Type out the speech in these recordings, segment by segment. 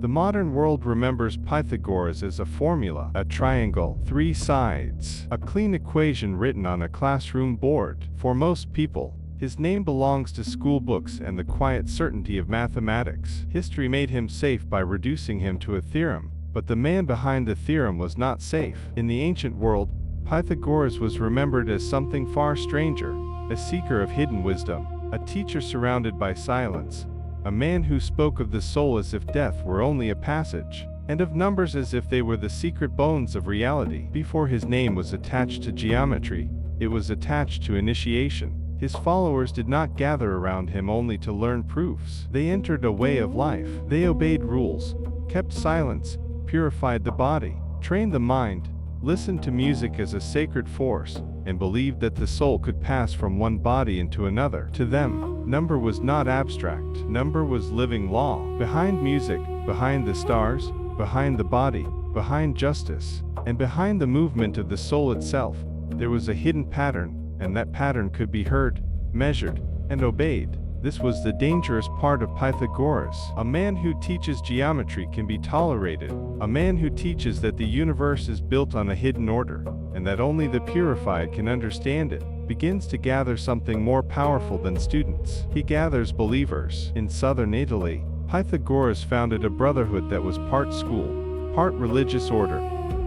The modern world remembers Pythagoras as a formula, a triangle, 3 sides, a clean equation written on a classroom board. For most people, his name belongs to school books and the quiet certainty of mathematics. History made him safe by reducing him to a theorem, but the man behind the theorem was not safe. In the ancient world, Pythagoras was remembered as something far stranger, a seeker of hidden wisdom, a teacher surrounded by silence, a man who spoke of the soul as if death were only a passage, and of numbers as if they were the secret bones of reality. Before his name was attached to geometry, it was attached to initiation. His followers did not gather around him only to learn proofs. They entered a way of life. They obeyed rules, kept silence, purified the body, trained the mind, listened to music as a sacred force, and believed that the soul could pass from one body into another. To them, number was not abstract. Number was living law. Behind music, behind the stars, behind the body, behind justice, and behind the movement of the soul itself, there was a hidden pattern, and that pattern could be heard, measured, and obeyed. This was the dangerous part of Pythagoras. A man who teaches geometry can be tolerated. A man who teaches that the universe is built on a hidden order, and that only the purified can understand it, begins to gather something more powerful than students. He gathers believers. In southern Italy, Pythagoras founded a brotherhood that was part school, part religious order,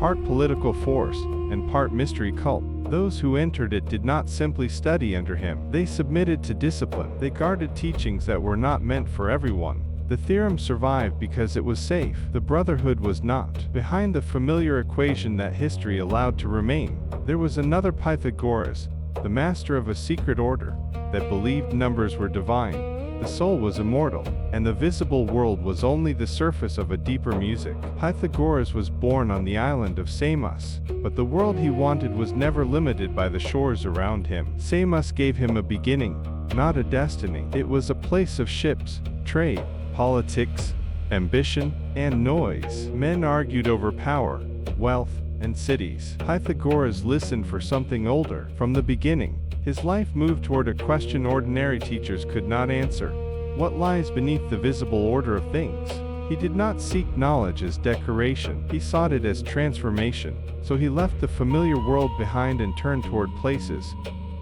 part political force, and part mystery cult. Those who entered it did not simply study under him. They submitted to discipline. They guarded teachings that were not meant for everyone. The theorem survived because it was safe. The brotherhood was not. Behind the familiar equation that history allowed to remain, there was another Pythagoras, the master of a secret order, that believed numbers were divine. The soul was immortal, and the visible world was only the surface of a deeper music. Pythagoras was born on the island of Samos, but the world he wanted was never limited by the shores around him. Samos gave him a beginning, not a destiny. It was a place of ships, trade, politics, ambition, and noise. Men argued over power, wealth, and cities. Pythagoras listened for something older. From the beginning, his life moved toward a question ordinary teachers could not answer. What lies beneath the visible order of things? He did not seek knowledge as decoration. He sought it as transformation. So he left the familiar world behind and turned toward places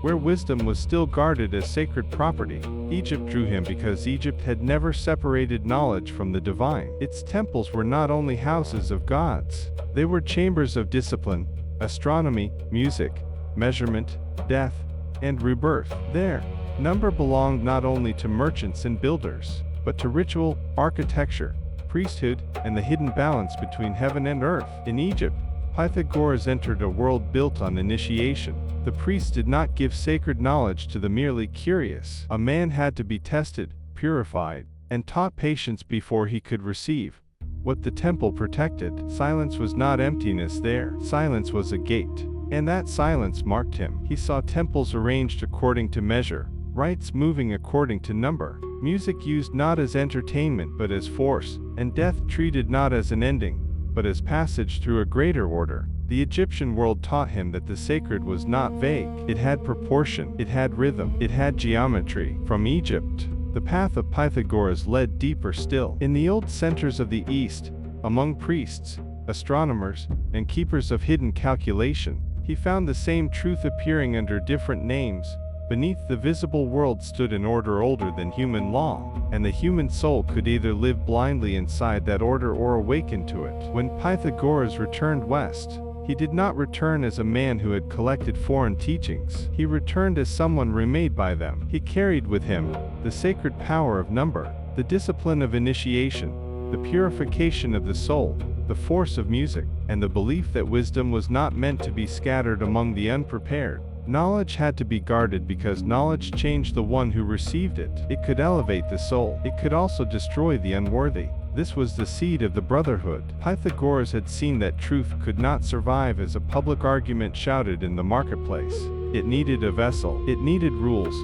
where wisdom was still guarded as sacred property. Egypt drew him because Egypt had never separated knowledge from the divine. Its temples were not only houses of gods. They were chambers of discipline, astronomy, music, measurement, death, and rebirth. There, number belonged not only to merchants and builders, but to ritual, architecture, priesthood, and the hidden balance between heaven and earth. In Egypt, Pythagoras entered a world built on initiation. The priests did not give sacred knowledge to the merely curious. A man had to be tested, purified, and taught patience before he could receive what the temple protected. Silence was not emptiness there. Silence was a gate. And that silence marked him. He saw temples arranged according to measure, rites moving according to number, music used not as entertainment but as force, and death treated not as an ending, but as passage through a greater order. The Egyptian world taught him that the sacred was not vague. It had proportion, it had rhythm, it had geometry. From Egypt, the path of Pythagoras led deeper still. In the old centers of the East, among priests, astronomers, and keepers of hidden calculation, he found the same truth appearing under different names. Beneath the visible world stood an order older than human law, and the human soul could either live blindly inside that order or awaken to it. When Pythagoras returned west, he did not return as a man who had collected foreign teachings. He returned as someone remade by them. He carried with him the sacred power of number, the discipline of initiation, the purification of the soul, the force of music, and the belief that wisdom was not meant to be scattered among the unprepared. Knowledge had to be guarded because knowledge changed the one who received it. It could elevate the soul. It could also destroy the unworthy. This was the seed of the brotherhood. Pythagoras had seen that truth could not survive as a public argument shouted in the marketplace. It needed a vessel. It needed rules,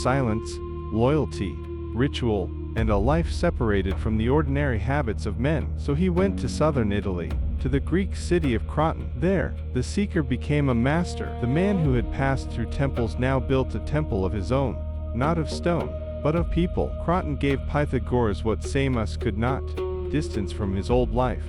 silence, loyalty, ritual, and a life separated from the ordinary habits of men. So he went to southern Italy, to the Greek city of Croton. There, the seeker became a master. The man who had passed through temples now built a temple of his own, not of stone, but of people. Croton gave Pythagoras what Samos could not, distance from his old life,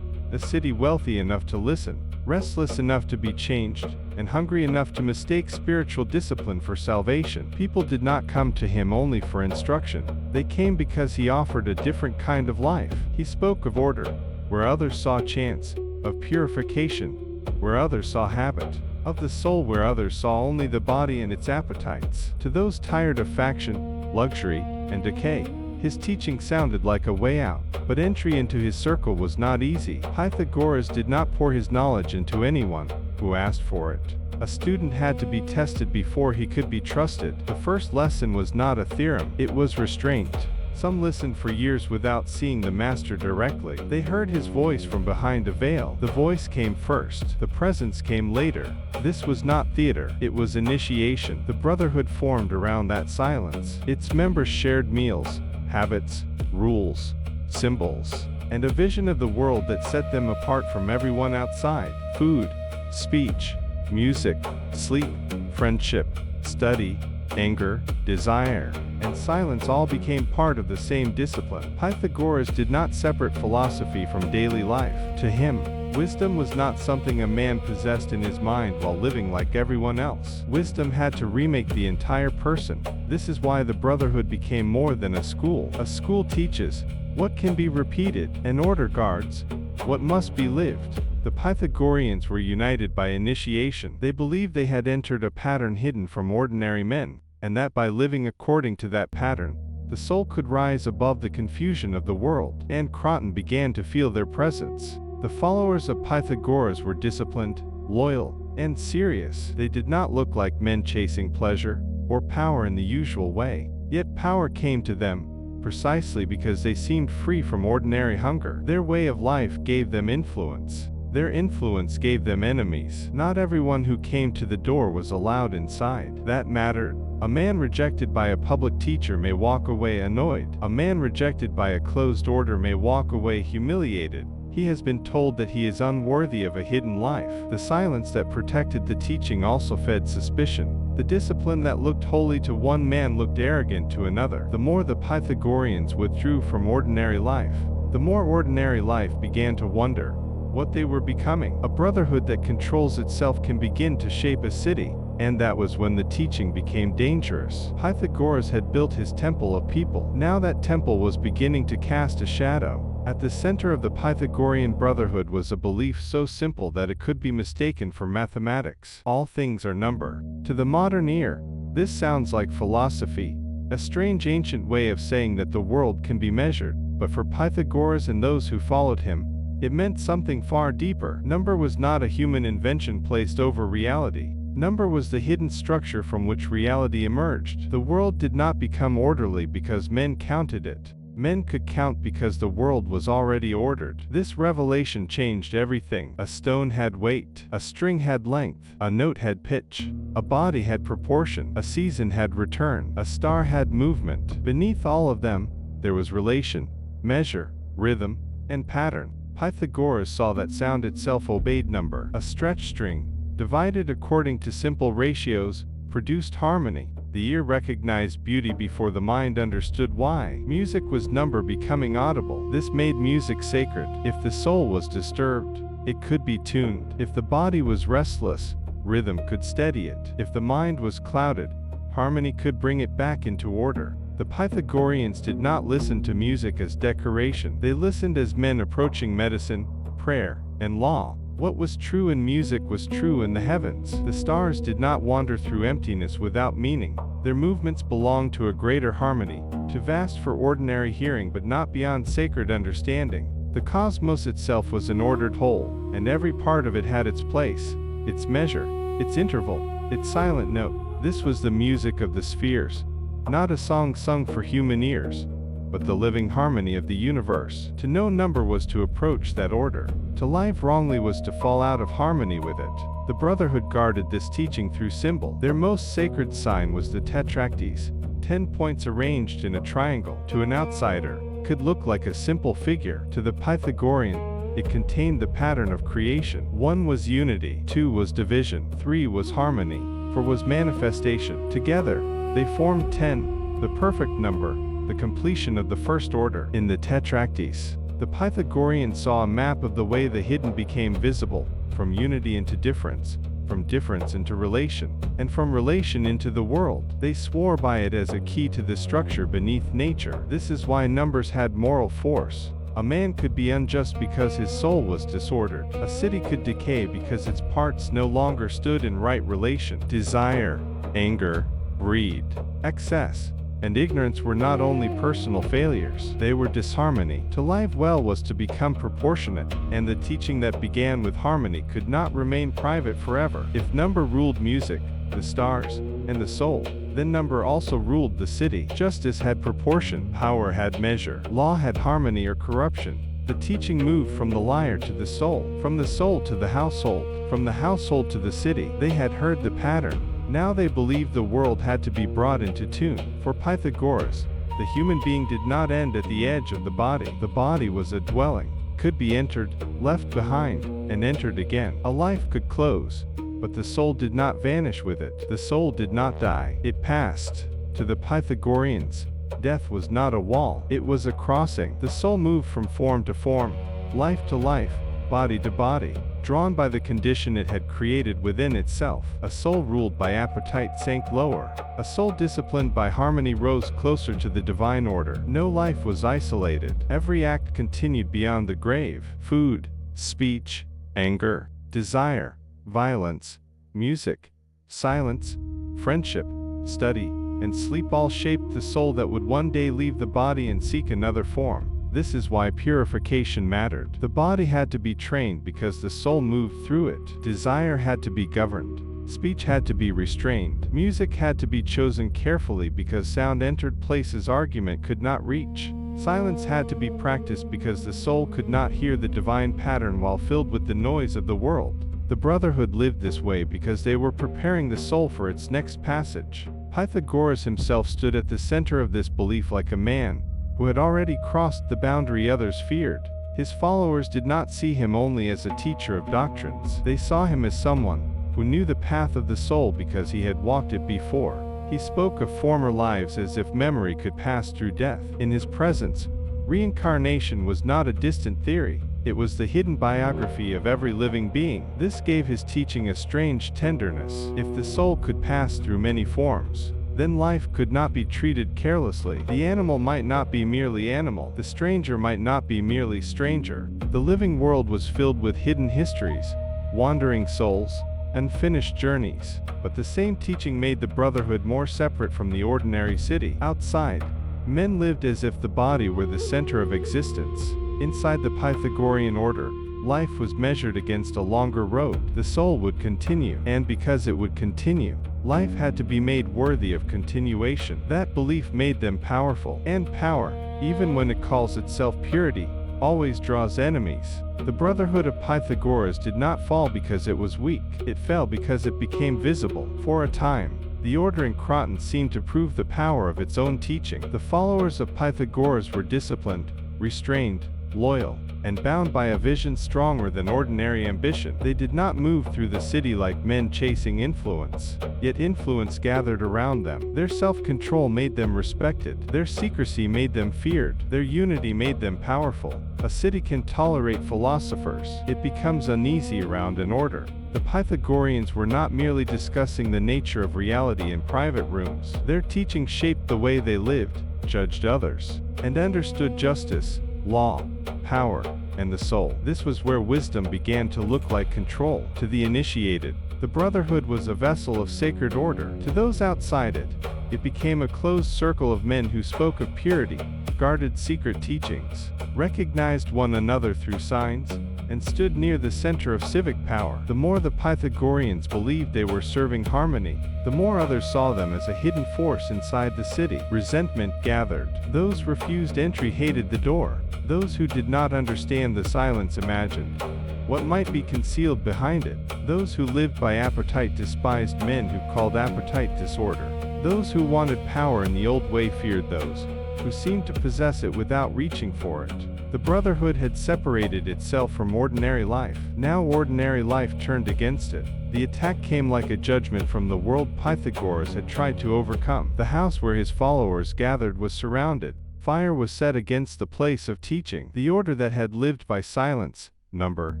a city wealthy enough to listen, restless enough to be changed, and hungry enough to mistake spiritual discipline for salvation. People did not come to him only for instruction. They came because he offered a different kind of life. He spoke of order, where others saw chance, of purification, where others saw habit, of the soul where others saw only the body and its appetites. To those tired of faction, luxury, and decay, his teaching sounded like a way out, but entry into his circle was not easy. Pythagoras did not pour his knowledge into anyone who asked for it. A student had to be tested before he could be trusted. The first lesson was not a theorem, it was restraint. Some listened for years without seeing the master directly. They heard his voice from behind a veil. The voice came first, the presence came later. This was not theater, it was initiation. The brotherhood formed around that silence. Its members shared meals, habits, rules, symbols, and a vision of the world that set them apart from everyone outside. Food, speech, music, sleep, friendship, study, anger, desire, and silence all became part of the same discipline. Pythagoras did not separate philosophy from daily life. To him, wisdom was not something a man possessed in his mind while living like everyone else. Wisdom had to remake the entire person. This is why the brotherhood became more than a school. A school teaches what can be repeated, and order guards what must be lived. The Pythagoreans were united by initiation. They believed they had entered a pattern hidden from ordinary men, and that by living according to that pattern, the soul could rise above the confusion of the world. And Croton began to feel their presence. The followers of Pythagoras were disciplined, loyal, and serious. They did not look like men chasing pleasure or power in the usual way. Yet power came to them precisely because they seemed free from ordinary hunger. Their way of life gave them influence. Their influence gave them enemies. Not everyone who came to the door was allowed inside. That mattered. A man rejected by a public teacher may walk away annoyed. A man rejected by a closed order may walk away humiliated. He has been told that he is unworthy of a hidden life. The silence that protected the teaching also fed suspicion. The discipline that looked holy to one man looked arrogant to another. The more the Pythagoreans withdrew from ordinary life, the more ordinary life began to wonder what they were becoming. A brotherhood that controls itself can begin to shape a city, and that was when the teaching became dangerous. Pythagoras had built his temple of people. Now that temple was beginning to cast a shadow. At the center of the Pythagorean brotherhood was a belief so simple that it could be mistaken for mathematics. All things are number. To the modern ear, this sounds like philosophy, a strange ancient way of saying that the world can be measured, but for Pythagoras and those who followed him, it meant something far deeper. Number was not a human invention placed over reality. Number was the hidden structure from which reality emerged. The world did not become orderly because men counted it. Men could count because the world was already ordered. This revelation changed everything. A stone had weight, a string had length, a note had pitch, a body had proportion, a season had return, a star had movement. Beneath all of them, there was relation, measure, rhythm, and pattern. Pythagoras saw that sound itself obeyed number. A stretched string, divided according to simple ratios, produced harmony. The ear recognized beauty before the mind understood why. Music was number becoming audible. This made music sacred. If the soul was disturbed, it could be tuned. If the body was restless, rhythm could steady it. If the mind was clouded, harmony could bring it back into order. The Pythagoreans did not listen to music as decoration. They listened as men approaching medicine, prayer, and law. What was true in music was true in the heavens. The stars did not wander through emptiness without meaning. Their movements belonged to a greater harmony, too vast for ordinary hearing but not beyond sacred understanding. The cosmos itself was an ordered whole, and every part of it had its place, its measure, its interval, its silent note. This was the music of the spheres, not a song sung for human ears, but the living harmony of the universe. To know number was to approach that order. To live wrongly was to fall out of harmony with it. The brotherhood guarded this teaching through symbol. Their most sacred sign was the tetractys, 10 points arranged in a triangle. To an outsider, could look like a simple figure. To the Pythagorean, it contained the pattern of creation. 1 was unity, 2 was division, 3 was harmony, 4 was manifestation. Together, they formed 10, the perfect number, the completion of the first order. In the tetractys, The Pythagoreans saw a map of the way the hidden became visible, from unity into difference, from difference into relation, and from relation into the world. They swore by it as a key to the structure beneath nature. This is why numbers had moral force. A man could be unjust because his soul was disordered. A city could decay because its parts no longer stood in right relation. Desire, anger, greed, excess, and ignorance were not only personal failures, they were disharmony. To live well was to become proportionate, and the teaching that began with harmony could not remain private forever. If number ruled music, the stars, and the soul, then number also ruled the city. Justice had proportion, power had measure, law had harmony or corruption. The teaching moved from the lyre to the soul, from the soul to the household, from the household to the city. They had heard the pattern. Now they believed the world had to be brought into tune. For Pythagoras, the human being did not end at the edge of the body. The body was a dwelling, could be entered, left behind, and entered again. A life could close, but the soul did not vanish with it. The soul did not die. It passed. To the Pythagoreans, death was not a wall, it was a crossing. The soul moved from form to form, life to life, body to body, drawn by the condition it had created within itself. A soul ruled by appetite sank lower. A soul disciplined by harmony rose closer to the divine order. No life was isolated. Every act continued beyond the grave. Food, speech, anger, desire, violence, music, silence, friendship, study, and sleep all shaped the soul that would one day leave the body and seek another form. This is why purification mattered. The body had to be trained because the soul moved through it. Desire had to be governed. Speech had to be restrained. Music had to be chosen carefully because sound entered places argument could not reach. Silence had to be practiced because the soul could not hear the divine pattern while filled with the noise of the world. The brotherhood lived this way because they were preparing the soul for its next passage. Pythagoras himself stood at the center of this belief like a man who had already crossed the boundary others feared. His followers did not see him only as a teacher of doctrines. They saw him as someone who knew the path of the soul because he had walked it before. He spoke of former lives as if memory could pass through death. In his presence, reincarnation was not a distant theory. It was the hidden biography of every living being. This gave his teaching a strange tenderness. If the soul could pass through many forms, then life could not be treated carelessly. The animal might not be merely animal. The stranger might not be merely stranger. The living world was filled with hidden histories, wandering souls, unfinished journeys. But the same teaching made the brotherhood more separate from the ordinary city. Outside, men lived as if the body were the center of existence. Inside the Pythagorean order, life was measured against a longer road. The soul would continue, and because it would continue, life had to be made worthy of continuation. That belief made them powerful, and power, even when it calls itself purity, always draws enemies. The brotherhood of Pythagoras did not fall because it was weak. It fell because it became visible. For a time, the order in Croton seemed to prove the power of its own teaching. The followers of Pythagoras were disciplined, restrained, loyal, and bound by a vision stronger than ordinary ambition. They did not move through the city like men chasing influence, yet influence gathered around them. Their self-control made them respected. Their secrecy made them feared. Their unity made them powerful. A city can tolerate philosophers. It becomes uneasy around an order. The Pythagoreans were not merely discussing the nature of reality in private rooms. Their teaching shaped the way they lived, judged others, and understood justice, law, power, and the soul. This was where wisdom began to look like control. To the initiated, the brotherhood was a vessel of sacred order. To those outside it, it became a closed circle of men who spoke of purity, guarded secret teachings, recognized one another through signs, and stood near the center of civic power. The more the Pythagoreans believed they were serving harmony, the more others saw them as a hidden force inside the city. Resentment gathered. Those refused entry hated the door. Those who did not understand the silence imagined what might be concealed behind it. Those who lived by appetite despised men who called appetite disorder. Those who wanted power in the old way feared those who seemed to possess it without reaching for it. The brotherhood had separated itself from ordinary life. Now ordinary life turned against it. The attack came like a judgment from the world Pythagoras had tried to overcome. The house where his followers gathered was surrounded, Fire was set against the place of teaching, the order that had lived by silence, number,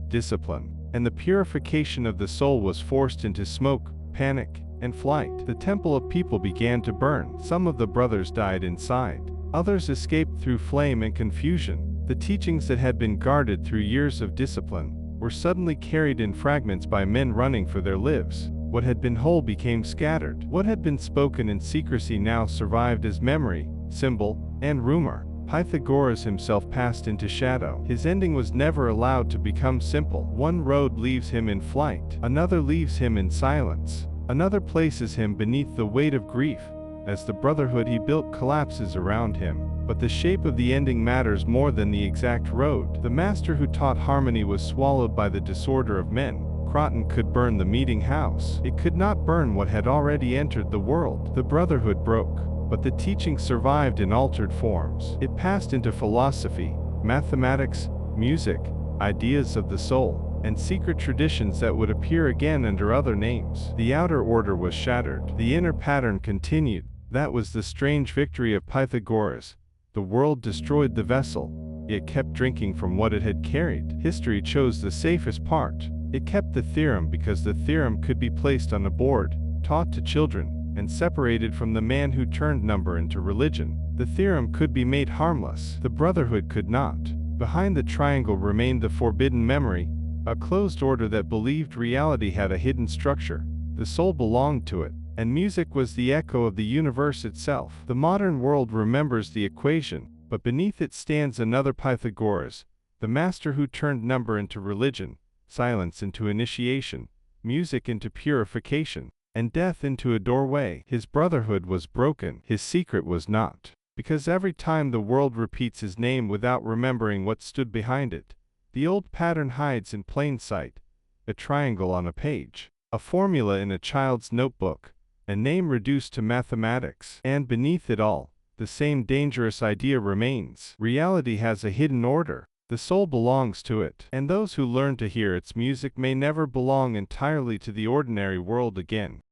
discipline, and the purification of the soul was forced into smoke, panic, and flight. The temple of people began to burn. Some of the brothers died inside. Others escaped through flame and confusion. The teachings that had been guarded through years of discipline were suddenly carried in fragments by men running for their lives. What had been whole became scattered. What had been spoken in secrecy now survived as memory, symbol, and rumor. Pythagoras himself passed into shadow. His ending was never allowed to become simple. One road leaves him in flight. Another leaves him in silence. Another places him beneath the weight of grief, as the brotherhood he built collapses around him. But the shape of the ending matters more than the exact road. The master who taught harmony was swallowed by the disorder of men. Croton could burn the meeting house. It could not burn what had already entered the world. The brotherhood broke, but the teaching survived in altered forms. It passed into philosophy, mathematics, music, ideas of the soul, and secret traditions that would appear again under other names. The outer order was shattered. The inner pattern continued. That was the strange victory of Pythagoras. The world destroyed the vessel, yet kept drinking from what it had carried. History chose the safest part. It kept the theorem because the theorem could be placed on a board, taught to children, and separated from the man who turned number into religion. The theorem could be made harmless. The brotherhood could not. Behind the triangle remained the forbidden memory, a closed order that believed reality had a hidden structure. The soul belonged to it, and music was the echo of the universe itself. The modern world remembers the equation, but beneath it stands another Pythagoras, the master who turned number into religion, silence into initiation, music into purification, and death into a doorway. His brotherhood was broken. His secret was not. Because every time the world repeats his name without remembering what stood behind it, the old pattern hides in plain sight. A triangle on a page, a formula in a child's notebook, a name reduced to mathematics. And beneath it all, the same dangerous idea remains. Reality has a hidden order. The soul belongs to it, and those who learn to hear its music may never belong entirely to the ordinary world again.